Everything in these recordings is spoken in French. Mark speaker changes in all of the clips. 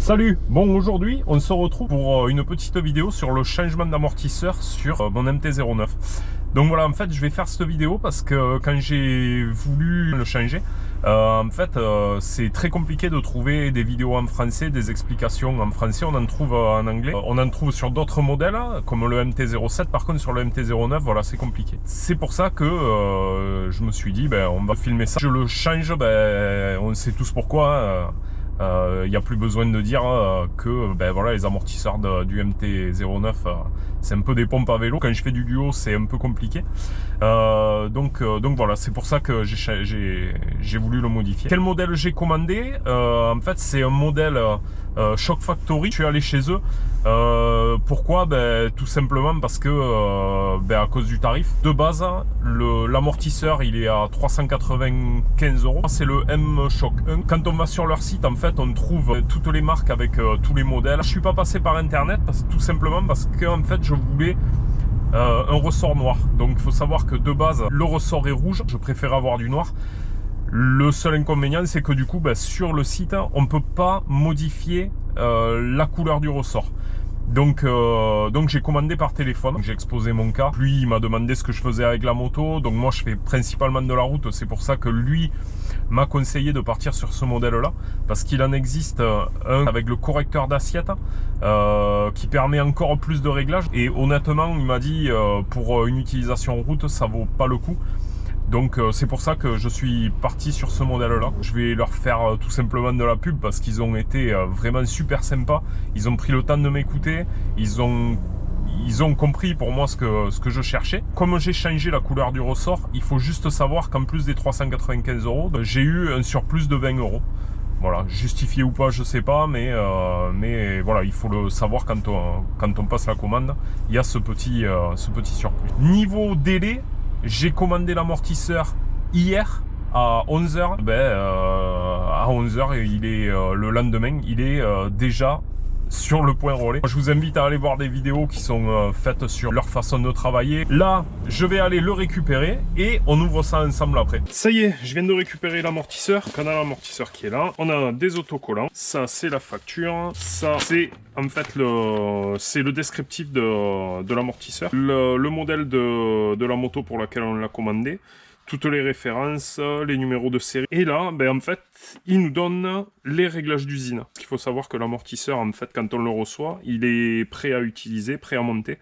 Speaker 1: Salut! Bon, aujourd'hui, on se retrouve pour une petite vidéo sur le changement d'amortisseur sur mon MT-09. Donc voilà, en fait, je vais faire cette vidéo parce que quand j'ai voulu le changer, c'est très compliqué de trouver des vidéos en français, des explications en français. On en trouve en anglais. On en trouve sur d'autres modèles, comme le MT-07. Par contre, sur le MT-09, voilà, c'est compliqué. C'est pour ça que je me suis dit, on va filmer ça. Je le change, on sait tous pourquoi. Il n'y a plus besoin de dire que voilà, les amortisseurs du MT-09 c'est un peu des pompes à vélo. Quand je fais du duo, c'est un peu compliqué. Donc voilà, c'est pour ça que j'ai voulu le modifier. Quel modèle j'ai commandé? En fait, c'est un modèle Shock Factory. Je suis allé chez eux. Pourquoi? Tout simplement parce que à cause du tarif. De base, l'amortisseur il est à 395 €. C'est le M-Shock 1. Quand on va sur leur site, en fait, on trouve toutes les marques avec tous les modèles. Je suis pas passé par internet tout simplement parce que en fait, je voulais un ressort noir. Donc il faut savoir que de base, le ressort est rouge. Je préfère avoir du noir. Le seul inconvénient, c'est que du coup, sur le site, on peut pas modifier la couleur du ressort. Donc j'ai commandé par téléphone, j'ai exposé mon cas. Lui, il m'a demandé ce que je faisais avec la moto. Donc moi, je fais principalement de la route. C'est pour ça que lui m'a conseillé de partir sur ce modèle-là, parce qu'il en existe un avec le correcteur d'assiette qui permet encore plus de réglages. Et honnêtement, il m'a dit pour une utilisation route, ça vaut pas le coup. Donc c'est pour ça que je suis parti sur ce modèle-là. Je vais leur faire tout simplement de la pub parce qu'ils ont été vraiment super sympas. Ils ont pris le temps de m'écouter. Ils ont compris pour moi ce que je cherchais. Comme j'ai changé la couleur du ressort, il faut juste savoir qu'en plus des 395 €, j'ai eu un surplus de 20 €. Voilà, justifié ou pas, je sais pas, mais voilà, il faut le savoir quand on passe la commande. Il y a ce petit surplus. Niveau délai, j'ai commandé l'amortisseur hier à 11 h. À 11 h, il est le lendemain, il est déjà sur le point relais. Je vous invite à aller voir des vidéos qui sont faites sur leur façon de travailler. Là, je vais aller le récupérer et on ouvre ça ensemble après. Ça y est, je viens de récupérer l'amortisseur. On a l'amortisseur qui est là. On a des autocollants. Ça, c'est la facture. Ça, c'est en fait le descriptif de l'amortisseur. Le modèle de la moto pour laquelle on l'a commandé. Toutes les références, les numéros de série. Et là, en fait, il nous donne les réglages d'usine. Il faut savoir que l'amortisseur, en fait, quand on le reçoit, il est prêt à utiliser, prêt à monter.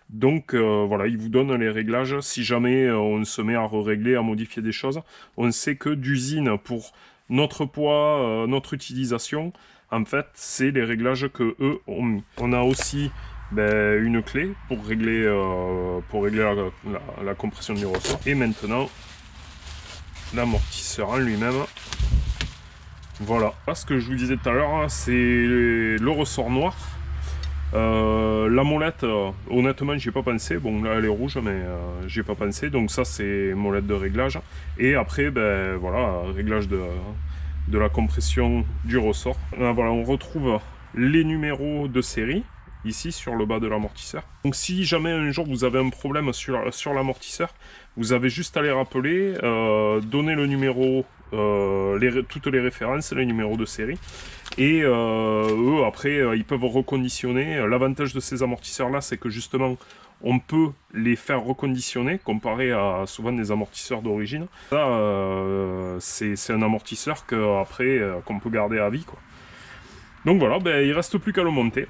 Speaker 1: Donc, voilà, il vous donne les réglages. Si jamais on se met à régler, à modifier des choses, on sait que d'usine, pour notre poids, notre utilisation, en fait, c'est les réglages que eux ont mis. On a aussi une clé pour régler la compression du ressort. Et maintenant, l'amortisseur en lui-même. Voilà. Ce que je vous disais tout à l'heure, c'est le ressort noir. La molette, honnêtement, j'y ai pas pensé. Bon, là, elle est rouge, mais j'y ai pas pensé. Donc ça, c'est molette de réglage. Et après, voilà, réglage de la compression du ressort. Voilà, on retrouve les numéros de série ici sur le bas de l'amortisseur. Donc si jamais un jour vous avez un problème sur l'amortisseur, vous avez juste à les rappeler, donner le numéro, toutes les références, les numéros de série, et eux après ils peuvent reconditionner. L'avantage de ces amortisseurs là, c'est que justement on peut les faire reconditionner comparé à souvent des amortisseurs d'origine. Ça c'est un amortisseur qu'on peut garder à vie, quoi. Donc voilà, il reste plus qu'à le monter.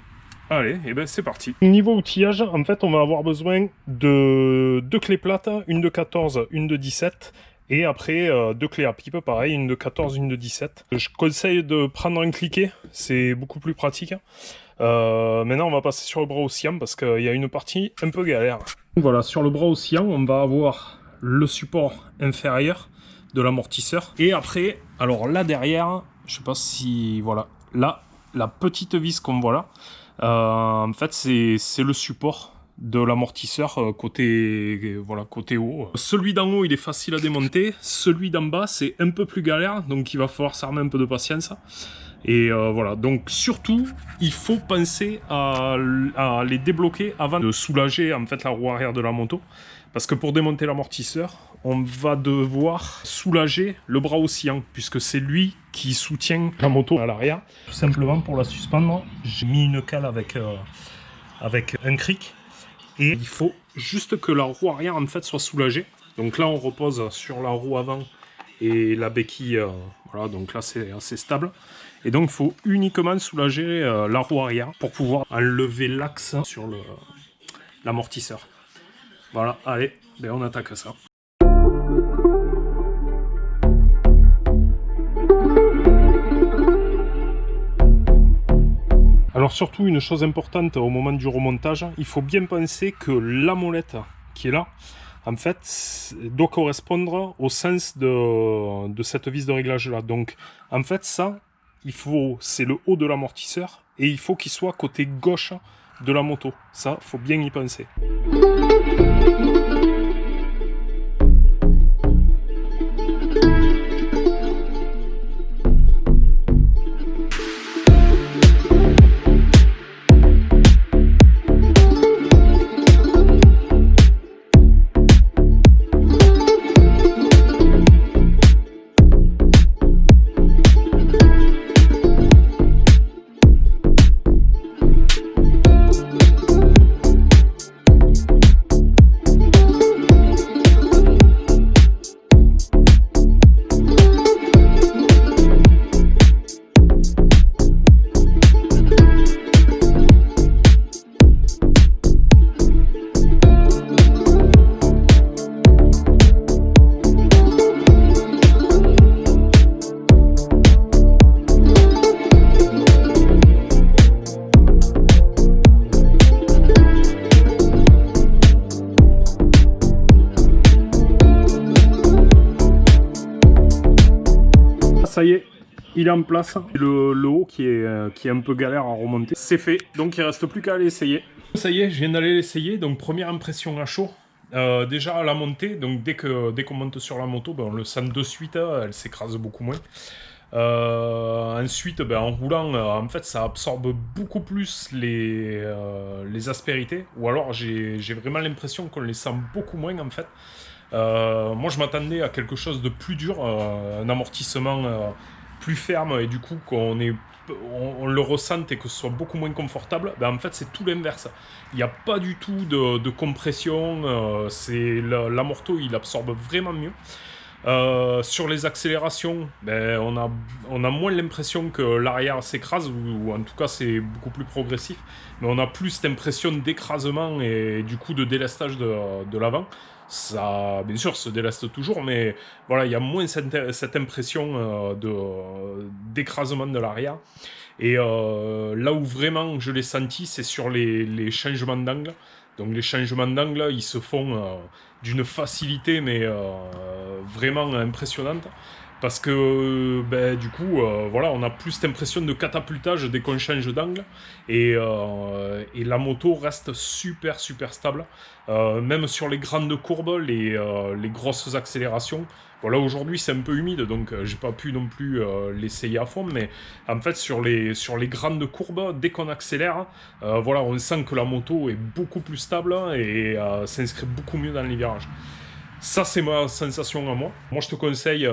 Speaker 1: Allez, et c'est parti. Niveau outillage, en fait, on va avoir besoin de deux clés plates, une de 14, une de 17, et après deux clés à pipe, pareil, une de 14, une de 17. Je conseille de prendre un cliquet, c'est beaucoup plus pratique. Maintenant, on va passer sur le bras oscillant parce qu'il y a une partie un peu galère. Voilà, sur le bras oscillant, on va avoir le support inférieur de l'amortisseur. Et après, alors là derrière, je sais pas si, voilà, là, la petite vis qu'on voit là, en fait, c'est le support de l'amortisseur côté haut. Celui d'en haut, il est facile à démonter. Celui d'en bas, c'est un peu plus galère, donc il va falloir s'armer un peu de patience. Et voilà, donc surtout, il faut penser à les débloquer avant de soulager en fait la roue arrière de la moto. Parce que pour démonter l'amortisseur, on va devoir soulager le bras oscillant, puisque c'est lui qui soutient la moto à l'arrière. Tout simplement pour la suspendre, j'ai mis une cale avec un cric. Et il faut juste que la roue arrière en fait soit soulagée. Donc là on repose sur la roue avant et la béquille, voilà, donc là c'est assez stable. Et donc il faut uniquement soulager la roue arrière pour pouvoir enlever l'axe sur l'amortisseur. Voilà, allez, ben on attaque ça. Alors surtout une chose importante au moment du remontage, il faut bien penser que la molette qui est là, en fait, doit correspondre au sens de cette vis de réglage là. Donc en fait ça, c'est le haut de l'amortisseur et il faut qu'il soit côté gauche de la moto. Ça, faut bien y penser. Ça y est, il est en place. Le haut qui est un peu galère à remonter, c'est fait. Donc il ne reste plus qu'à aller essayer. Ça y est, je viens d'aller l'essayer. Donc première impression à chaud. Déjà à la montée, donc dès qu'on monte sur la moto, ben, on le sent de suite, elle s'écrase beaucoup moins. Ensuite, ben, en roulant, en fait, ça absorbe beaucoup plus les aspérités. Ou alors j'ai vraiment l'impression qu'on les sent beaucoup moins en fait. Moi je m'attendais à quelque chose de plus dur, un amortissement plus ferme et du coup qu'on le ressente et que ce soit beaucoup moins confortable. Ben, en fait c'est tout l'inverse. Il n'y a pas du tout de compression, l'amorto il absorbe vraiment mieux. Sur les accélérations, ben, on a moins l'impression que l'arrière s'écrase, ou en tout cas c'est beaucoup plus progressif, mais on a plus cette impression d'écrasement et du coup de délestage de l'avant. Ça, bien sûr, se déleste toujours, mais voilà, il y a moins cette impression d'écrasement de l'arrière. Et là où vraiment je l'ai senti, c'est sur les changements d'angle. Donc les changements d'angle, ils se font d'une facilité, mais vraiment impressionnante. Parce que ben, du coup, voilà, on a plus cette impression de catapultage dès qu'on change d'angle. Et la moto reste super stable. Même sur les grandes courbes, les grosses accélérations. Voilà, aujourd'hui c'est un peu humide, donc j'ai pas pu non plus l'essayer à fond. Mais en fait, sur les grandes courbes, dès qu'on accélère, voilà, on sent que la moto est beaucoup plus stable et s'inscrit beaucoup mieux dans les virages. Ça, c'est ma sensation à moi. Moi, je te conseille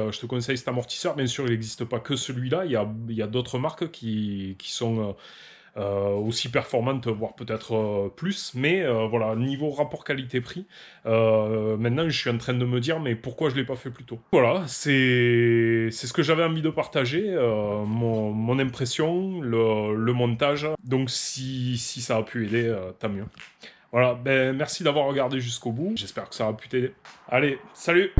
Speaker 1: cet amortisseur. Bien sûr, il n'existe pas que celui-là. Il y a d'autres marques qui sont aussi performantes, voire peut-être plus. Mais voilà, niveau rapport qualité-prix, maintenant, je suis en train de me dire, mais pourquoi je ne l'ai pas fait plus tôt? Voilà, c'est ce que j'avais envie de partager, mon impression, le montage. Donc, si ça a pu aider, tant mieux. Voilà, ben merci d'avoir regardé jusqu'au bout. J'espère que ça a pu t'aider. Allez, salut!